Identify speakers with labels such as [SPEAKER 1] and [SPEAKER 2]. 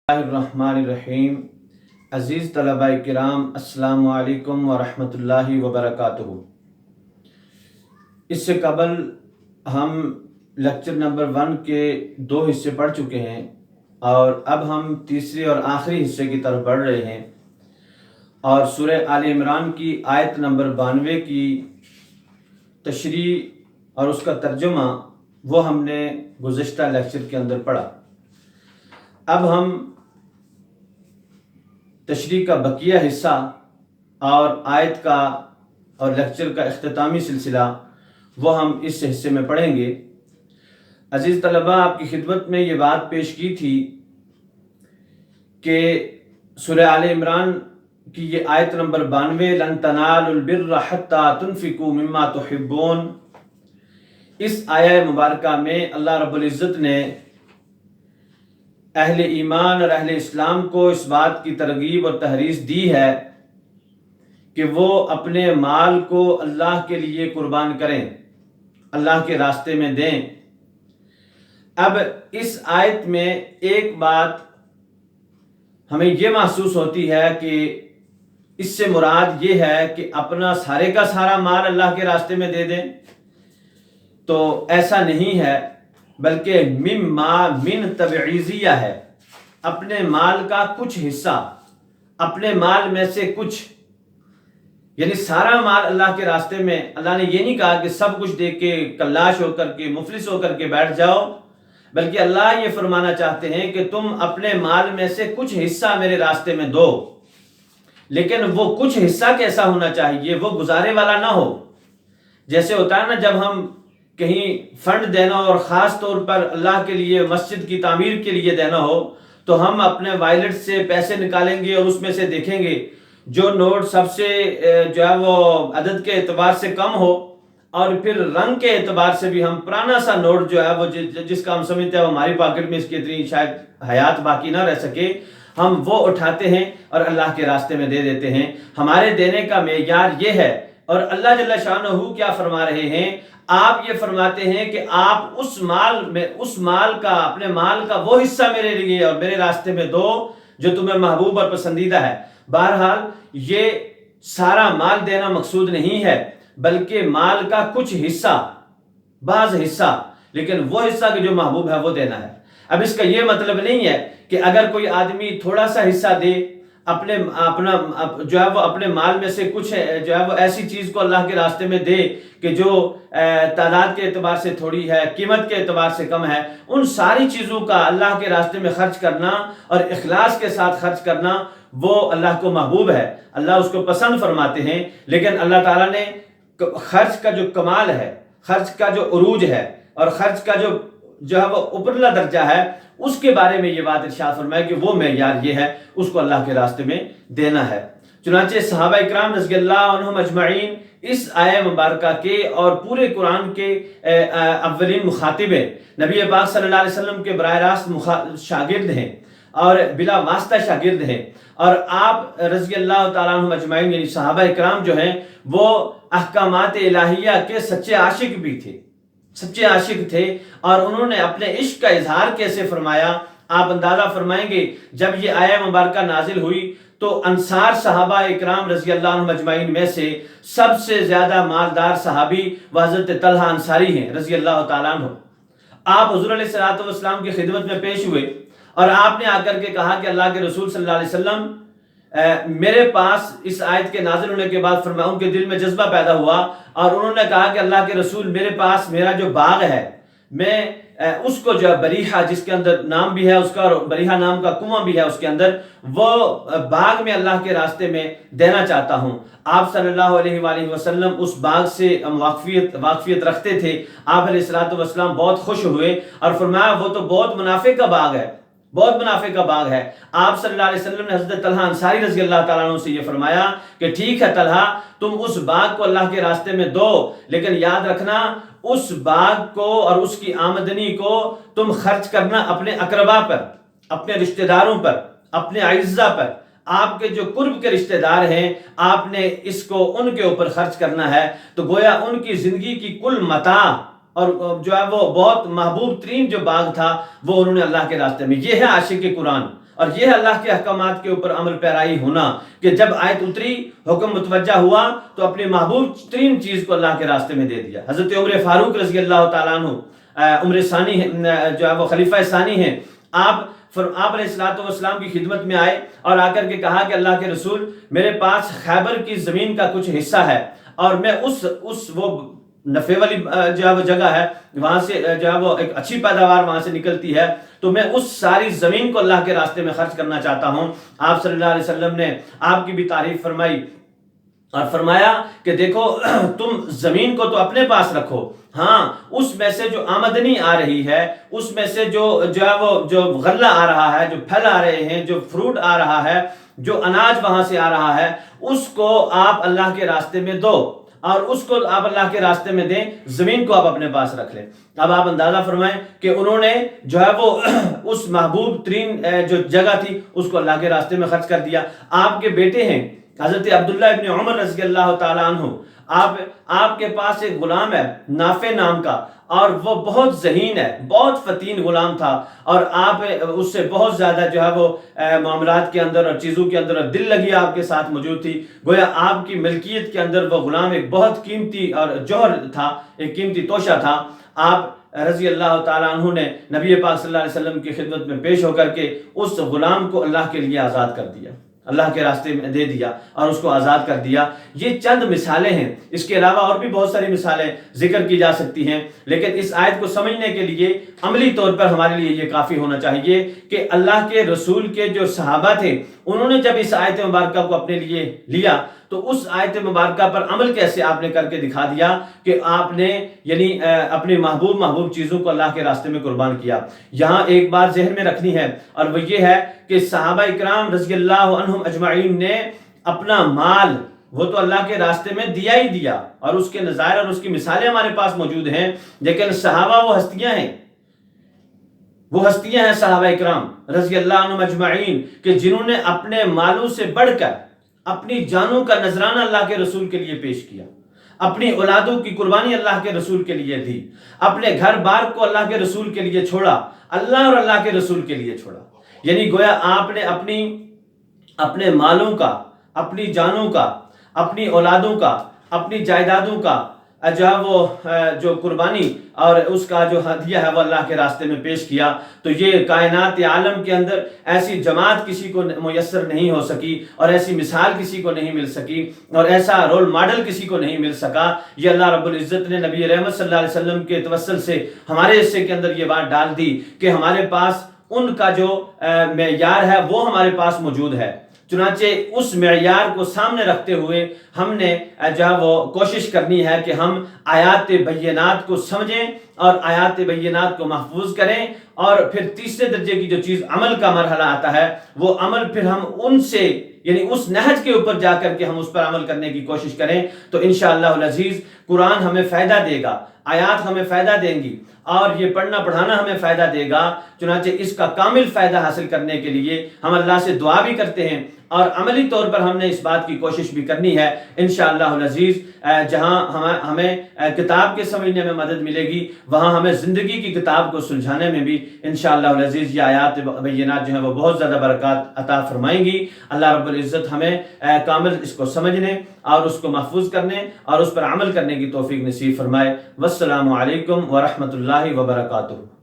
[SPEAKER 1] الرحمن الرحیم۔ عزیز طلباء کرام، السلام علیکم ورحمۃ اللہ وبرکاتہ۔ اس سے قبل ہم لیکچر نمبر 1 کے 2 حصے پڑھ چکے ہیں اور اب ہم تیسرے اور آخری حصے کی طرف بڑھ رہے ہیں، اور سورہ آل عمران کی آیت نمبر 92 کی تشریح اور اس کا ترجمہ وہ ہم نے گزشتہ لیکچر کے اندر پڑھا۔ اب ہم تشریح کا بقیہ حصہ اور آیت کا اور لیکچر کا اختتامی سلسلہ وہ ہم اس حصے میں پڑھیں گے۔ عزیز طلباء، آپ کی خدمت میں یہ بات پیش کی تھی کہ سورہ آل عمران کی یہ آیت نمبر 92 لن تنالوا البر حتی تنفقوا مما تحبون، اس آیہ مبارکہ میں اللہ رب العزت نے اہل ایمان اور اہل اسلام کو اس بات کی ترغیب اور تحریض دی ہے کہ وہ اپنے مال کو اللہ کے لیے قربان کریں، اللہ کے راستے میں دیں۔ اب اس آیت میں ایک بات ہمیں یہ محسوس ہوتی ہے کہ اس سے مراد یہ ہے کہ اپنا سارے کا سارا مال اللہ کے راستے میں دے دیں، تو ایسا نہیں ہے، بلکہ من تبعیضیہ ہے، اپنے مال کا کچھ حصہ، اپنے مال میں سے کچھ، یعنی سارا مال اللہ کے راستے میں۔ اللہ نے یہ نہیں کہا کہ سب کچھ دے کے کلاش ہو کر کے مفلس ہو کر کے بیٹھ جاؤ، بلکہ اللہ یہ فرمانا چاہتے ہیں کہ تم اپنے مال میں سے کچھ حصہ میرے راستے میں دو، لیکن وہ کچھ حصہ کیسا ہونا چاہیے؟ وہ گزارے والا نہ ہو۔ جیسے ہوتا ہے نا، جب ہم کہیں فنڈ دینا اور خاص طور پر اللہ کے لیے مسجد کی تعمیر کے لیے دینا ہو، تو ہم اپنے وائلٹ سے پیسے نکالیں گے اور اس میں سے دیکھیں گے جو نوٹ سب سے جو ہے وہ عدد کے اعتبار سے کم ہو، اور پھر رنگ کے اعتبار سے بھی ہم پرانا سا نوٹ جو ہے وہ جس کا ہم سمجھتے ہیں وہ ہماری پاکٹ میں اس کی اتنی شاید حیات باقی نہ رہ سکے، ہم وہ اٹھاتے ہیں اور اللہ کے راستے میں دے دیتے ہیں۔ ہمارے دینے کا معیار یہ ہے، اور اللہ جل شانہ کیا فرما رہے ہیں؟ آپ یہ فرماتے ہیں کہ آپ اس مال کا، اپنے مال کا وہ حصہ میرے لیے اور میرے راستے میں دو جو تمہیں محبوب اور پسندیدہ ہے۔ بہرحال یہ سارا مال دینا مقصود نہیں ہے، بلکہ مال کا کچھ حصہ، بعض حصہ، لیکن وہ حصہ کہ جو محبوب ہے وہ دینا ہے۔ اب اس کا یہ مطلب نہیں ہے کہ اگر کوئی آدمی تھوڑا سا حصہ دے، اپنا جو ہے وہ اپنے مال میں سے کچھ جو ہے وہ ایسی چیز کو اللہ کے راستے میں دے کہ جو تعداد کے اعتبار سے تھوڑی ہے، قیمت کے اعتبار سے کم ہے، ان ساری چیزوں کا اللہ کے راستے میں خرچ کرنا اور اخلاص کے ساتھ خرچ کرنا وہ اللہ کو محبوب ہے، اللہ اس کو پسند فرماتے ہیں۔ لیکن اللہ تعالیٰ نے خرچ کا جو کمال ہے، خرچ کا جو عروج ہے، اور خرچ کا جو ہے وہ اوپرلا درجہ ہے، اس کے بارے میں یہ بات ارشاد فرمایا کہ وہ معیار یہ ہے، اس کو اللہ کے راستے میں دینا ہے۔ چنانچہ صحابہ اکرام رضی اللہ عنہم اجمعین اس آیہ مبارکہ کے اور پورے قرآن کے اولین مخاطب ہیں، نبی پاک صلی اللہ علیہ وسلم کے براہ راست شاگرد ہیں اور بلا واسطہ شاگرد ہیں، اور آپ رضی اللہ تعالیٰ عنہم اجمعین یعنی صحابہ اکرام جو ہیں وہ احکامات الہیہ کے سچے عاشق بھی تھے، سچے عاشق تھے، اور انہوں نے اپنے عشق کا اظہار کیسے فرمایا؟ آپ اندازہ فرمائیں گے، جب یہ آیہ مبارکہ نازل ہوئی تو انصار صحابہ اکرام رضی اللہ عنہم اجمعین میں سے سب سے زیادہ مالدار صحابی حضرت طلحہ انصاری ہیں رضی اللہ تعالیٰ عنہ۔ آپ حضور علیہ الصلوۃ والسلام کی خدمت میں پیش ہوئے اور آپ نے آ کر کے کہا کہ اللہ کے رسول صلی اللہ علیہ وسلم، میرے پاس اس آیت کے نازل ہونے کے بعد فرمایا، ان کے دل میں جذبہ پیدا ہوا اور انہوں نے کہا کہ اللہ کے رسول، میرے پاس میرا جو باغ ہے، میں اس کو جو ہے بریحہ، جس کے اندر نام بھی ہے اس کا، اور بریحہ نام کا کنواں بھی ہے اس کے اندر، وہ باغ میں اللہ کے راستے میں دینا چاہتا ہوں۔ آپ صلی اللہ علیہ وآلہ وسلم اس باغ سے واقفیت رکھتے تھے۔ آپ علیہ الصلوۃ والسلام بہت خوش ہوئے اور فرمایا وہ تو بہت منافع کا باغ ہے، بہت منافع کا باغ ہے۔ آپ صلی اللہ علیہ وسلم نے حضرت طلحہ انصاری رضی اللہ تعالیٰ عنہ سے یہ فرمایا کہ ٹھیک ہے طلحہ، تم اس باغ کو اللہ کے راستے میں دو، لیکن یاد رکھنا اس باغ کو اور اس کی آمدنی کو تم خرچ کرنا اپنے اقربا پر، اپنے رشتہ داروں پر، اپنے اعزہ پر، آپ کے جو قرب کے رشتہ دار ہیں، آپ نے اس کو ان کے اوپر خرچ کرنا ہے۔ تو گویا ان کی زندگی کی کل متاع اور جو ہے وہ بہت محبوب ترین جو باغ تھا وہ انہوں نے اللہ کے راستے میں، یہ ہے عاشق قرآن، اور یہ ہے اللہ کے احکامات کے اوپر عمل پیرائی ہونا کہ جب آیت اتری، حکم متوجہ ہوا تو اپنی محبوب ترین چیز کو اللہ کے راستے میں دے دیا۔ حضرت عمر فاروق رضی اللہ تعالیٰ عنہ عمر ثانی جو ہے وہ خلیفہ ثانی ہیں، آپ علیہ السلام کی خدمت میں آئے اور آ کر کے کہا کہ اللہ کے رسول، میرے پاس خیبر کی زمین کا کچھ حصہ ہے اور میں اس وہ نفع والی جو ہے وہ جگہ ہے، وہاں سے جو ہے وہ ایک اچھی پیداوار وہاں سے نکلتی ہے، تو میں اس ساری زمین کو اللہ کے راستے میں خرچ کرنا چاہتا ہوں۔ آپ صلی اللہ علیہ وسلم نے آپ کی بھی تعریف فرمائی اور فرمایا کہ دیکھو تم زمین کو تو اپنے پاس رکھو، ہاں اس میں سے جو آمدنی آ رہی ہے، اس میں سے جو ہے وہ جو غلہ آ رہا ہے، جو پھل آ رہے ہیں، جو فروٹ آ رہا ہے، جو اناج وہاں سے آ رہا ہے، اس کو آپ اللہ کے راستے میں دو اور اس کو آپ اللہ کے راستے میں دیں، زمین کو آپ اپنے پاس رکھ لیں۔ اب آپ اندازہ فرمائیں کہ انہوں نے جو ہے وہ اس محبوب ترین جو جگہ تھی اس کو اللہ کے راستے میں خرچ کر دیا۔ آپ کے بیٹے ہیں حضرت عبداللہ ابن عمر رضی اللہ تعالیٰ عنہ، آپ کے پاس ایک غلام ہے نافع نام کا، اور وہ بہت ذہین ہے، بہت فتین غلام تھا، اور آپ اس سے بہت زیادہ جو ہے وہ معاملات کے اندر اور چیزوں کے اندر دل لگی آپ کے ساتھ موجود تھی۔ گویا آپ کی ملکیت کے اندر وہ غلام ایک بہت قیمتی اور جوہر تھا، ایک قیمتی توشہ تھا۔ آپ رضی اللہ تعالیٰ عنہ نے نبی پاک صلی اللہ علیہ وسلم کی خدمت میں پیش ہو کر کے اس غلام کو اللہ کے لیے آزاد کر دیا، اللہ کے راستے میں دے دیا اور اس کو آزاد کر دیا۔ یہ چند مثالیں ہیں، اس کے علاوہ اور بھی بہت ساری مثالیں ذکر کی جا سکتی ہیں، لیکن اس آیت کو سمجھنے کے لیے عملی طور پر ہمارے لیے یہ کافی ہونا چاہیے کہ اللہ کے رسول کے جو صحابہ تھے، انہوں نے جب اس آیت مبارکہ کو اپنے لیے لیا تو اس آیت مبارکہ پر عمل کیسے آپ نے کر کے دکھا دیا کہ آپ نے یعنی اپنی محبوب چیزوں کو اللہ کے راستے میں قربان کیا۔ یہاں ایک بات ذہن میں رکھنی ہے اور وہ یہ ہے کہ صحابہ اکرام رضی اللہ عنہم اجمعین نے اپنا مال وہ تو اللہ کے راستے میں دیا ہی دیا، اور اس کے نظائر اور اس کی مثالیں ہمارے پاس موجود ہیں، لیکن صحابہ وہ ہستیاں ہیں صحابہ اکرام رضی اللہ عنہم اجمعین کہ جنہوں نے اپنے مالوں سے بڑھ کر اپنی جانوں کا نذرانہ اللہ کے رسول کے لیے پیش کیا، اپنی اولادوں کی قربانی اللہ کے رسول کے لیے دی، اپنے گھر بار کو اللہ کے رسول کے لیے چھوڑا، اللہ اور اللہ کے رسول کے لیے چھوڑا۔ یعنی گویا آپ نے اپنے مالوں کا، اپنی جانوں کا، اپنی اولادوں کا، اپنی جائیدادوں کا جو قربانی اور اس کا جو ہدیہ ہے وہ اللہ کے راستے میں پیش کیا۔ تو یہ کائنات عالم کے اندر ایسی جماعت کسی کو میسر نہیں ہو سکی، اور ایسی مثال کسی کو نہیں مل سکی، اور ایسا رول ماڈل کسی کو نہیں مل سکا۔ یہ اللہ رب العزت نے نبی رحمت صلی اللہ علیہ وسلم کے توسل سے ہمارے حصے کے اندر یہ بات ڈال دی کہ ہمارے پاس ان کا جو معیار ہے وہ ہمارے پاس موجود ہے۔ چنانچہ اس معیار کو سامنے رکھتے ہوئے ہم نے جو ہے وہ کوشش کرنی ہے کہ ہم آیات بینات کو سمجھیں اور آیات بینات کو محفوظ کریں، اور پھر تیسرے درجے کی جو چیز عمل کا مرحلہ آتا ہے وہ عمل پھر ہم ان سے یعنی اس نہج کے اوپر جا کر کے ہم اس پر عمل کرنے کی کوشش کریں، تو انشاءاللہ العزیز قرآن ہمیں فائدہ دے گا، آیات ہمیں فائدہ دیں گی، اور یہ پڑھنا پڑھانا ہمیں فائدہ دے گا۔ چنانچہ اس کا کامل فائدہ حاصل کرنے کے لیے ہم اللہ سے دعا بھی کرتے ہیں، اور عملی طور پر ہم نے اس بات کی کوشش بھی کرنی ہے انشاءاللہ العزیز۔ جہاں ہمیں کتاب کے سمجھنے میں مدد ملے گی، وہاں ہمیں زندگی کی کتاب کو سلجھانے میں بھی انشاءاللہ العزیز یہ آیات بینات جو ہیں وہ بہت زیادہ برکات عطا فرمائیں گی۔ اللہ رب العزت ہمیں کامل اس کو سمجھنے اور اس کو محفوظ کرنے اور اس پر عمل کرنے کی توفیق نصیب فرمائے۔ والسلام علیکم ورحمۃ اللہ وبرکاتہ۔